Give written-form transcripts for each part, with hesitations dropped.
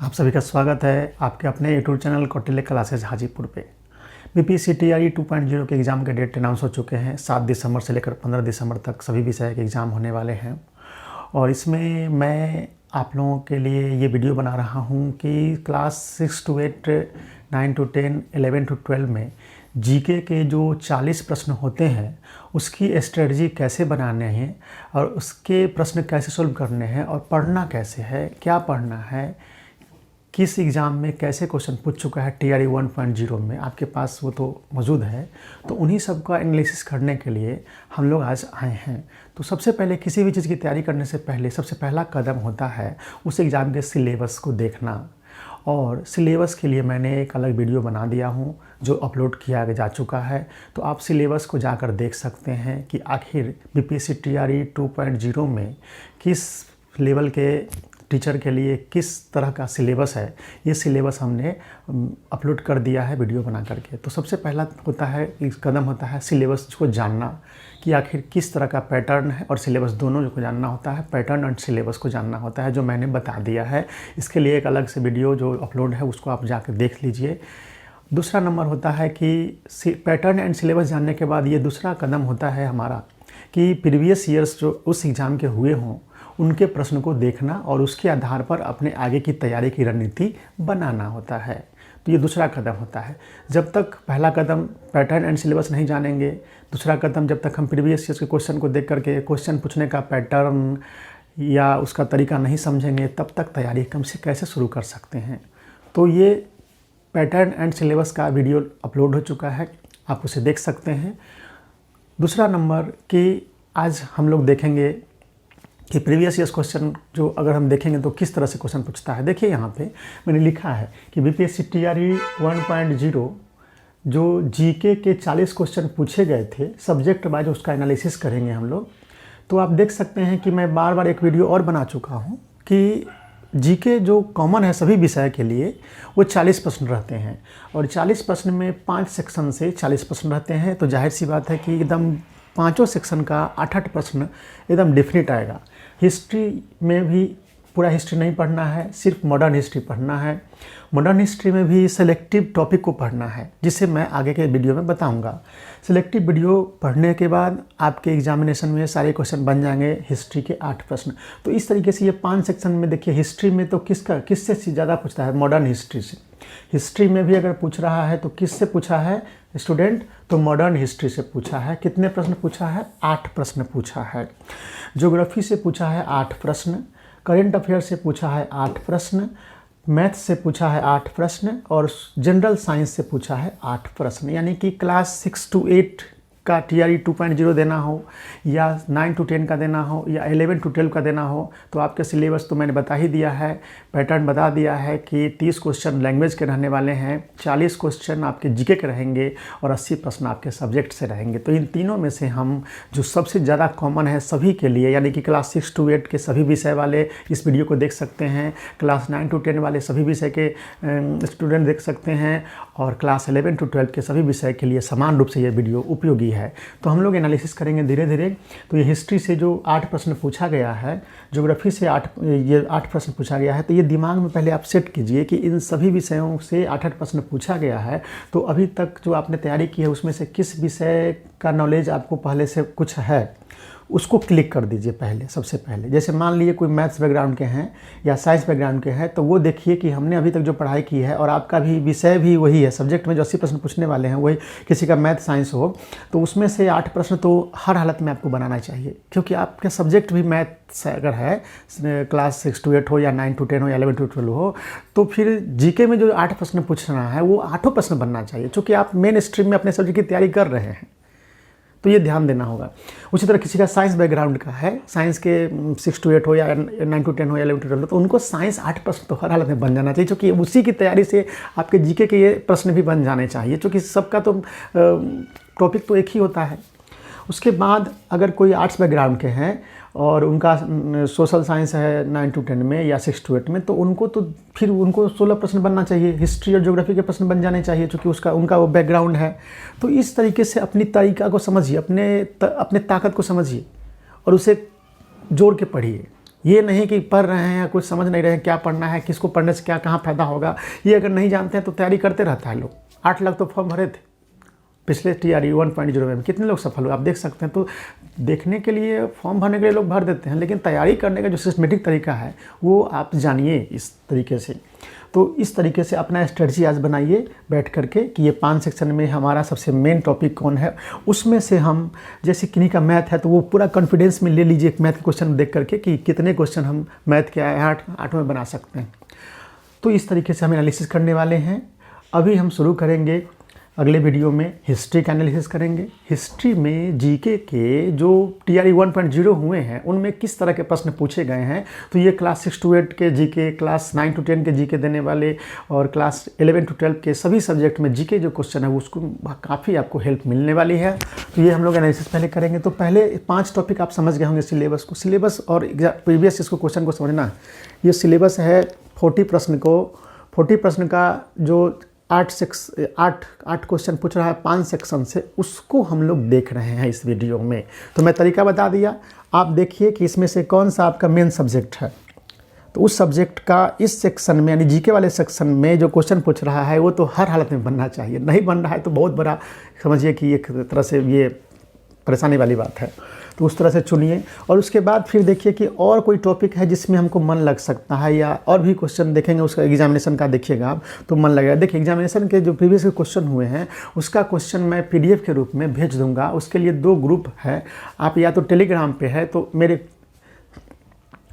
आप सभी का स्वागत है आपके अपने YouTube channel Kautilya classes Hajipur पे। बीपीएससी 2.0 के एग्ज़ाम के डेट अनाउंस हो चुके हैं। 7 दिसंबर से लेकर 15 दिसंबर तक सभी विषय के एग्ज़ाम होने वाले हैं और इसमें मैं आप लोगों के लिए ये वीडियो बना रहा हूँ कि क्लास 6 to 8, 9 to 10, 11 to 12 में जीके के जो 40 प्रश्न होते हैं उसकी स्ट्रेटजी कैसे बनाने हैं और उसके प्रश्न कैसे सोल्व करने हैं और पढ़ना कैसे है, क्या पढ़ना है, किस एग्ज़ाम में कैसे क्वेश्चन पूछ चुका है TRE 1.0 में, आपके पास वो तो मौजूद है। तो उन्हीं सब का एनालिसिस करने के लिए हम लोग आज आए हैं। तो सबसे पहले किसी भी चीज़ की तैयारी करने से पहले सबसे पहला कदम होता है उस एग्ज़ाम के सिलेबस को देखना। और सिलेबस के लिए मैंने एक अलग वीडियो बना दिया हूँ जो अपलोड किया जा चुका है। तो आप सिलेबस को जाकर देख सकते हैं कि आखिर बीपीएससी TRE 2.0 में किस लेवल के टीचर के लिए किस तरह का सिलेबस है। ये सिलेबस हमने अपलोड कर दिया है वीडियो बना करके। तो सबसे पहला होता है कदम होता है सिलेबस को जानना कि आखिर किस तरह का पैटर्न है और सिलेबस दोनों को जानना होता है। पैटर्न और सिलेबस को जानना होता है जो मैंने बता दिया है। इसके लिए एक अलग से वीडियो जो अपलोड है उसको आप जाकर देख लीजिए। दूसरा नंबर होता है कि पैटर्न एंड सिलेबस जानने के बाद ये दूसरा कदम होता है हमारा कि प्रीवियस ईयर्स जो उस एग्ज़ाम के हुए हों उनके प्रश्न को देखना और उसके आधार पर अपने आगे की तैयारी की रणनीति बनाना होता है। तो ये दूसरा कदम होता है। जब तक पहला कदम पैटर्न एंड सिलेबस नहीं जानेंगे, दूसरा कदम जब तक हम प्रीवियस ईयर्स के क्वेश्चन को देख करके क्वेश्चन पूछने का पैटर्न या उसका तरीका नहीं समझेंगे, तब तक तैयारी कम से कैसे शुरू कर सकते हैं। तो ये पैटर्न एंड सिलेबस का वीडियो अपलोड हो चुका है, आप उसे देख सकते हैं। दूसरा नंबर कि आज हम लोग देखेंगे कि प्रीवियस ईयर्स क्वेश्चन जो अगर हम देखेंगे तो किस तरह से क्वेश्चन पूछता है। देखिए यहाँ पे मैंने लिखा है कि बीपीएससी TRE 1.0 जो जीके के 40 क्वेश्चन पूछे गए थे सब्जेक्ट वाइज उसका एनालिसिस करेंगे हम लोग। तो आप देख सकते हैं कि मैं बार बार एक वीडियो और बना चुका हूँ कि जीके जो कॉमन है सभी विषय के लिए वो 40 प्रश्न रहते हैं और 40 प्रश्न में 5 सेक्शन से 40 प्रश्न रहते हैं। तो जाहिर सी बात है कि एकदम पाँचों सेक्शन का 8-8 प्रश्न एकदम डेफिनेट आएगा। हिस्ट्री में भी पूरा हिस्ट्री नहीं पढ़ना है, सिर्फ मॉडर्न हिस्ट्री पढ़ना है। मॉडर्न हिस्ट्री में भी सेलेक्टिव टॉपिक को पढ़ना है जिसे मैं आगे के वीडियो में बताऊंगा। सेलेक्टिव वीडियो पढ़ने के बाद आपके एग्जामिनेशन में सारे क्वेश्चन बन जाएंगे हिस्ट्री के 8 प्रश्न। तो इस तरीके से ये 5 सेक्शन में देखिए हिस्ट्री में तो किससे ज़्यादा पूछता है, मॉडर्न हिस्ट्री से। हिस्ट्री में भी अगर पूछ रहा है तो किससे पूछा है स्टूडेंट, तो मॉडर्न हिस्ट्री से पूछा है। कितने प्रश्न पूछा है? 8 प्रश्न पूछा है। ज्योग्राफी से पूछा है 8 प्रश्न, करेंट अफेयर से पूछा है 8 प्रश्न, मैथ से पूछा है 8 प्रश्न और जनरल साइंस से पूछा है 8 प्रश्न। यानी कि क्लास 6 to 8 का TRE 2.0 देना हो या 9 to 10 का देना हो या 11 to 12 का देना हो तो आपके सिलेबस तो मैंने बता ही दिया है। पैटर्न बता दिया है कि 30 क्वेश्चन लैंग्वेज के रहने वाले हैं, 40 क्वेश्चन आपके जीके के रहेंगे और 80 प्रश्न आपके सब्जेक्ट से रहेंगे। तो इन तीनों में से हम जो सबसे ज़्यादा कॉमन है सभी के लिए यानी कि क्लास 6 to 8 के सभी विषय वाले इस वीडियो को देख सकते हैं, क्लास 9 to 10 वाले सभी विषय के स्टूडेंट देख सकते हैं और क्लास 11 to 12 के सभी विषय के लिए समान रूप से ये वीडियो उपयोगी है। तो हम लोग एनालिसिस करेंगे धीरे धीरे। तो ये हिस्ट्री से जो 8 प्रश्न पूछा गया है, ज्योग्राफी से 8 प्रश्न पूछा गया है, तो ये दिमाग में पहले आप सेट कीजिए कि इन सभी विषयों से 8-8 प्रश्न पूछा गया है। तो अभी तक जो आपने तैयारी की है उसमें से किस विषय का नॉलेज आपको पहले से कुछ है उसको क्लिक कर दीजिए पहले। सबसे पहले जैसे मान लीजिए कोई मैथ्स बैकग्राउंड के हैं या साइंस बैकग्राउंड के हैं तो वो देखिए कि हमने अभी तक जो पढ़ाई की है और आपका भी विषय भी वही है, सब्जेक्ट में जो 80 प्रश्न पूछने वाले हैं वही किसी का मैथ साइंस हो तो उसमें से 8 प्रश्न तो हर हालत में आपको बनाना चाहिए क्योंकि आपका सब्जेक्ट भी मैथ्स अगर है, क्लास 6 to 8 हो या 9 to 10 हो या 11 to 12 हो, तो फिर जीके में जो 8 प्रश्न पूछना है वो 8 प्रश्न बनना चाहिए क्योंकि आप मेन स्ट्रीम में अपने सब्जेक्ट की तैयारी कर रहे हैं। तो ये ध्यान देना होगा। उसी तरह किसी का साइंस बैकग्राउंड का है, साइंस के 6 to 8 हो या 9 to 10 हो या 11 to 12 हो तो उनको साइंस 8 प्रश्न तो हर हालत में बन जाना चाहिए क्योंकि उसी की तैयारी से आपके जीके के ये प्रश्न भी बन जाने चाहिए क्योंकि सबका तो टॉपिक तो एक ही होता है। उसके बाद अगर कोई आर्ट्स बैकग्राउंड के हैं और उनका सोशल साइंस है 9 to 10 में या 6 to 8 में तो फिर उनको 16 प्रश्न बनना चाहिए। हिस्ट्री और ज्योग्राफी के प्रश्न बन जाने चाहिए क्योंकि उनका वो बैकग्राउंड है। तो इस तरीके से अपनी तरीका को समझिए, अपने ताकत को समझिए और उसे जोड़ के पढ़िए। ये नहीं कि पढ़ रहे हैं या कुछ समझ नहीं रहे हैं क्या पढ़ना है, किसको पढ़ने से क्या कहाँ फ़ायदा होगा, ये अगर नहीं जानते हैं तो तैयारी करते रहता है लोग। 8 लाख तो फॉर्म भरे थे पिछले TRE 1.0 में, कितने लोग सफल हुए आप देख सकते हैं। तो देखने के लिए, फॉर्म भरने के लिए लोग भर देते हैं, लेकिन तैयारी करने का जो सिस्टमेटिक तरीका है वो आप जानिए इस तरीके से। तो इस तरीके से अपना स्ट्रेटजी आज बनाइए बैठ करके कि ये 5 सेक्शन में हमारा सबसे मेन टॉपिक कौन है, उसमें से हम जैसे किन्हीं का मैथ है तो वो पूरा कॉन्फिडेंस में ले लीजिए मैथ के क्वेश्चन देख करके कि कितने क्वेश्चन हम मैथ के 8 में बना सकते हैं। तो इस तरीके से हम एनालिसिस करने वाले हैं। अभी हम शुरू करेंगे अगले वीडियो में हिस्ट्री का एनालिसिस करेंगे। हिस्ट्री में जीके के जो TRE 1.0 हुए हैं उनमें किस तरह के प्रश्न पूछे गए हैं। तो ये क्लास 6 to 8 के जीके, क्लास 9 to 10 के जीके देने वाले और क्लास 11 to 12 के सभी सब्जेक्ट में जीके जो क्वेश्चन है उसको काफ़ी आपको हेल्प मिलने वाली है। तो ये हम लोग एनालिसिस पहले करेंगे। तो पहले 5 टॉपिक आप समझ गए होंगे सिलेबस को। सिलेबस और प्रीवियस इसको क्वेश्चन को समझना है। ये सिलेबस है 40 प्रश्न का जो 8 क्वेश्चन पूछ रहा है 5 सेक्शन से, उसको हम लोग देख रहे हैं इस वीडियो में। तो मैं तरीका बता दिया, आप देखिए कि इसमें से कौन सा आपका मेन सब्जेक्ट है। तो उस सब्जेक्ट का इस सेक्शन में यानी जीके वाले सेक्शन में जो क्वेश्चन पूछ रहा है वो तो हर हालत में बनना चाहिए। नहीं बन रहा है तो बहुत बड़ा समझिए कि एक तरह से ये परेशानी वाली बात है। तो उस तरह से चुनिए और उसके बाद फिर देखिए कि और कोई टॉपिक है जिसमें हमको मन लग सकता है या और भी क्वेश्चन देखेंगे उसका एग्जामिनेशन का देखिएगा आप तो मन लगेगा। देखिए एग्जामिनेशन के जो प्रीवियस क्वेश्चन हुए हैं उसका क्वेश्चन मैं PDF के रूप में भेज दूंगा। उसके लिए 2 ग्रुप है, आप या तो टेलीग्राम पे है तो मेरे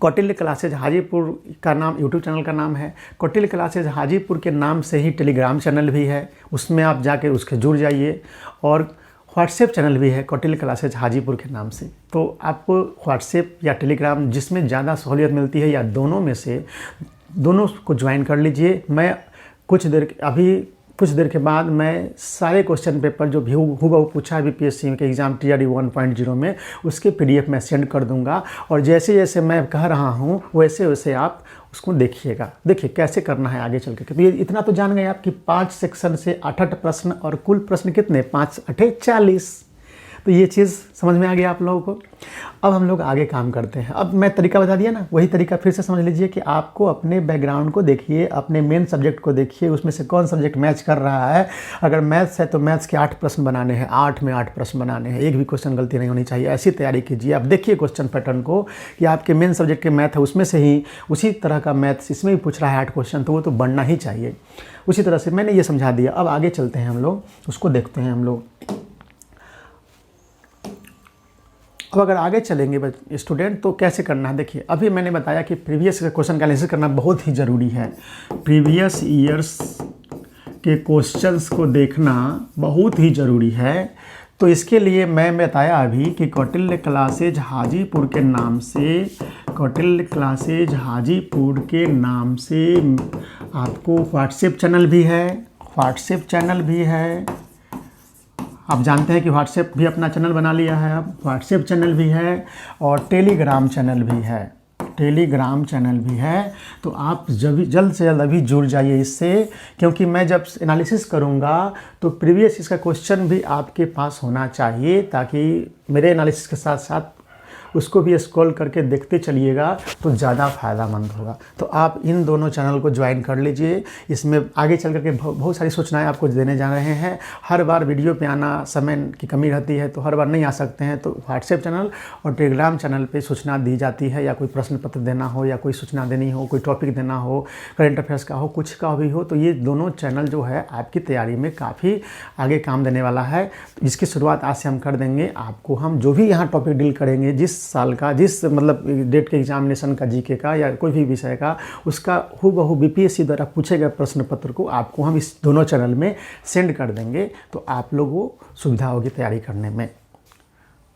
कौटिल्य क्लासेज हाजीपुर का नाम यूट्यूब चैनल का नाम है। कौटिल्य क्लासेज हाजीपुर के नाम से ही टेलीग्राम चैनल भी है, उसमें आप जाके उसके जुड़ जाइए। और व्हाट्सएप चैनल भी है कौटिल्य क्लासेज हाजीपुर के नाम से। तो आपको व्हाट्सएप या टेलीग्राम जिसमें ज़्यादा सहूलियत मिलती है या दोनों में से दोनों को ज्वाइन कर लीजिए। मैं कुछ देर के बाद मैं सारे क्वेश्चन पेपर जो भी हूबहू पूछा है BPSC के एग्ज़ाम TRE 1.0 में उसके PDF मैं सेंड कर दूंगा। और जैसे जैसे मैं कह रहा हूँ वैसे वैसे आप उसको देखिएगा। देखिए कैसे करना है आगे चल के। तो ये इतना तो जान गए आप कि 5 सेक्शन से 8 प्रश्न और कुल प्रश्न कितने 5 8 40। तो ये चीज़ समझ में आ गया आप लोगों को। अब हम लोग आगे काम करते हैं। अब मैं तरीका बता दिया ना, वही तरीका फिर से समझ लीजिए कि आपको अपने बैकग्राउंड को देखिए, अपने मेन सब्जेक्ट को देखिए, उसमें से कौन सब्जेक्ट मैच कर रहा है। अगर मैथ्स है तो मैथ्स के 8 प्रश्न बनाने हैं, 8 में 8 प्रश्न बनाने हैं, एक भी क्वेश्चन गलती नहीं होनी चाहिए। ऐसी तैयारी कीजिए। आप देखिए क्वेश्चन पैटर्न को कि आपके मेन सब्जेक्ट के मैथ है उसमें से ही उसी तरह का मैथ्स इसमें भी पूछ रहा है 8 क्वेश्चन, तो वो तो बनना ही चाहिए। उसी तरह से मैंने ये समझा दिया। अब आगे चलते हैं हम लोग, उसको देखते हैं हम लोग। अब अगर आगे चलेंगे स्टूडेंट तो कैसे करना है। देखिए अभी मैंने बताया कि प्रीवियस क्वेश्चन का एनालिसिस करना बहुत ही ज़रूरी है। प्रीवियस ईयर्स के क्वेश्चंस को देखना बहुत ही ज़रूरी है। तो इसके लिए मैं बताया अभी कि कौटिल्य क्लासेज हाजीपुर के नाम से, कौटिल्य क्लासेज हाजीपुर के नाम से आपको व्हाट्सएप चैनल भी है। आप जानते हैं कि व्हाट्सएप भी अपना चैनल बना लिया है। अब व्हाट्सएप चैनल भी है और टेलीग्राम चैनल भी है। तो आप जल्द से जल्द अभी जुड़ जाइए इससे, क्योंकि मैं जब एनालिसिस करूंगा तो प्रीवियस इसका क्वेश्चन भी आपके पास होना चाहिए, ताकि मेरे एनालिसिस के साथ साथ उसको भी स्क्रॉल करके देखते चलिएगा तो ज़्यादा फ़ायदामंद होगा। तो आप इन दोनों चैनल को ज्वाइन कर लीजिए। इसमें आगे चल करके बहुत सारी सूचनाएं आपको देने जा रहे हैं। हर बार वीडियो पे आना समय की कमी रहती है तो हर बार नहीं आ सकते हैं, तो व्हाट्सएप चैनल और टेलीग्राम चैनल पे सूचना दी जाती है। या कोई प्रश्न पत्र देना हो या कोई सूचना देनी हो, कोई टॉपिक देना हो, करेंट अफेयर्स का हो, कुछ का भी हो, तो ये दोनों चैनल जो है आपकी तैयारी में काफ़ी आगे काम देने वाला है। इसकी शुरुआत आज से हम कर देंगे। आपको हम जो भी यहाँ टॉपिक डील करेंगे, जिस साल का, जिस मतलब डेट के एग्जामिनेशन का, जीके का या कोई भी विषय का, उसका हूबहू BPSC द्वारा पूछे गए प्रश्न पत्र को आपको हम इस दोनों चैनल में सेंड कर देंगे। तो आप लोगों को सुविधा होगी तैयारी करने में।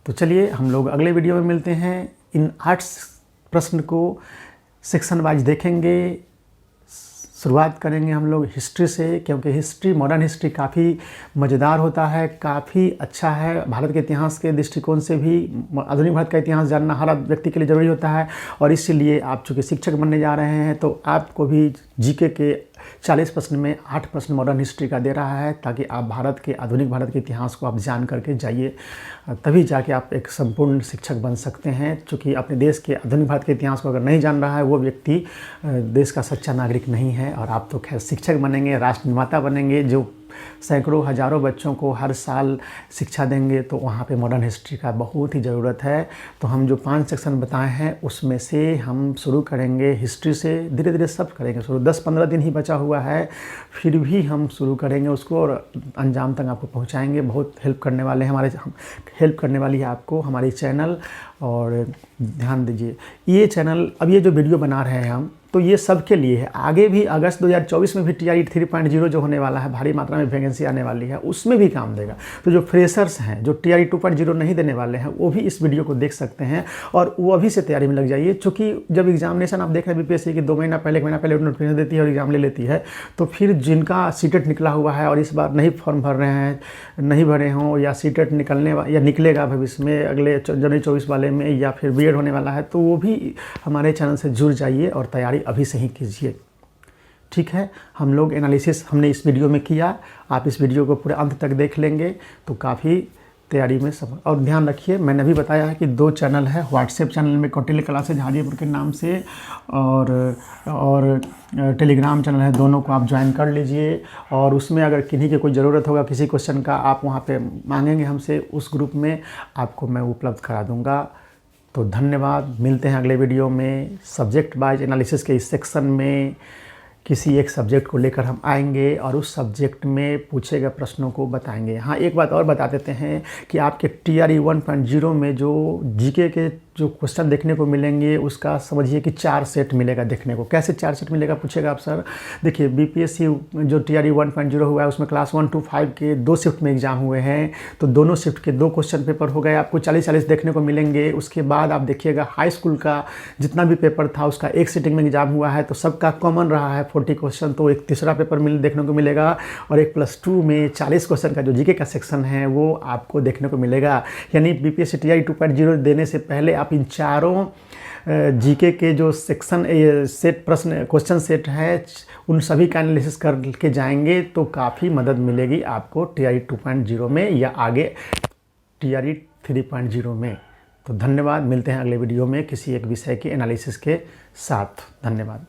तो चलिए हम लोग अगले वीडियो में मिलते हैं। इन 8 प्रश्न को सेक्शन वाइज देखेंगे। शुरुआत करेंगे हम लोग हिस्ट्री से, क्योंकि हिस्ट्री, मॉडर्न हिस्ट्री काफ़ी मज़ेदार होता है, काफ़ी अच्छा है। भारत के इतिहास के दृष्टिकोण से भी आधुनिक भारत का इतिहास जानना हर व्यक्ति के लिए ज़रूरी होता है। और इसीलिए आप चूँकि शिक्षक बनने जा रहे हैं तो आपको भी जीके के 40 प्रश्न में 8 प्रश्न मॉडर्न हिस्ट्री का दे रहा है, ताकि आप आधुनिक भारत के इतिहास को आप जान करके जाइए, तभी जाके आप एक संपूर्ण शिक्षक बन सकते हैं। चूँकि अपने देश के आधुनिक भारत के इतिहास को अगर नहीं जान रहा है, वो व्यक्ति देश का सच्चा नागरिक नहीं है। और आप तो खैर शिक्षक बनेंगे, राष्ट्र निर्माता बनेंगे, जो सैकड़ों हज़ारों बच्चों को हर साल शिक्षा देंगे, तो वहाँ पे मॉडर्न हिस्ट्री का बहुत ही ज़रूरत है। तो हम जो 5 सेक्शन बताए हैं उसमें से हम शुरू करेंगे हिस्ट्री से, धीरे धीरे सब करेंगे शुरू। 10-15 दिन ही बचा हुआ है, फिर भी हम शुरू करेंगे उसको और अंजाम तक आपको पहुँचाएँगे। बहुत हेल्प करने वाले हैं हेल्प करने वाली है आपको हमारी चैनल। और ध्यान दीजिए, ये चैनल, अब ये जो वीडियो बना रहे हैं हम, तो ये सबके लिए है। आगे भी अगस्त 2024 में भी TRE 3.0 जो होने वाला है, भारी मात्रा में वैकेंसी आने वाली है, उसमें भी काम देगा। तो जो फ्रेशर्स हैं, जो TRE 2.0 नहीं देने वाले हैं, वो भी इस वीडियो को देख सकते हैं और वो अभी से तैयारी में लग जाइए। चूँकि जब एग्जामिनेशन आप देख रहे हैं BPSC की 2 महीना पहले, 1 महीना पहले नोटिफिकेशन देती है और एग्जाम ले लेती है, तो फिर जिनका सीटेट निकला हुआ है और इस बार नहीं फॉर्म भर रहे हैं, नहीं भरे हों, या सीटेट निकलेगा भविष्य में अगले जनवरी 24 वाले में, या फिर BED होने वाला है, तो वो भी हमारे चैनल से जुड़ जाइए और तैयारी अभी से ही कीजिए। ठीक है, हम लोग एनालिसिस हमने इस वीडियो में किया, आप इस वीडियो को पूरे अंत तक देख लेंगे तो काफ़ी तैयारी में सब। और ध्यान रखिए, मैंने अभी बताया है कि 2 चैनल है। व्हाट्सएप चैनल में कौटिल्य क्लासेज हाजीपुर के नाम से, और टेलीग्राम चैनल है, दोनों को आप ज्वाइन कर लीजिए। और उसमें अगर किन्हीं की कोई ज़रूरत होगा किसी क्वेश्चन का, आप वहाँ पे मांगेंगे हमसे, उस ग्रुप में आपको मैं उपलब्ध करा दूँगा। तो धन्यवाद, मिलते हैं अगले वीडियो में। सब्जेक्ट वाइज एनालिसिस के इस सेक्शन में किसी एक सब्जेक्ट को लेकर हम आएंगे और उस सब्जेक्ट में पूछे गए प्रश्नों को बताएंगे। हाँ, एक बात और बता देते हैं कि आपके TRE 1.0 में जो GK के जो क्वेश्चन देखने को मिलेंगे, उसका समझिए कि 4 सेट मिलेगा देखने को। कैसे 4 सेट मिलेगा पूछेगा आप सर? देखिए, BPSC जो TRE 1.0 हुआ है उसमें क्लास 1 to 5 के 2 शिफ्ट में एग्जाम हुए हैं, तो दोनों शिफ्ट के 2 क्वेश्चन पेपर हो गए, आपको 40-40 देखने को मिलेंगे। उसके बाद आप देखिएगा हाई स्कूल का जितना भी पेपर था उसका एक सिटिंग में एग्जाम हुआ है, तो सबका कॉमन रहा है 40 क्वेश्चन, तो एक तीसरा पेपर देखने को मिलेगा। और एक +2 में 40 क्वेश्चन का जो GK का सेक्शन है वो आपको देखने को मिलेगा। यानी BPSC TRE 2.0 देने से पहले आप इन चारों GK के जो सेक्शन सेट क्वेश्चन सेट है, उन सभी का एनालिसिस करके जाएंगे तो काफ़ी मदद मिलेगी आपको TRE 2.0 में या आगे TRE 3.0 में। तो धन्यवाद, मिलते हैं अगले वीडियो में किसी एक विषय के एनालिसिस के साथ। धन्यवाद।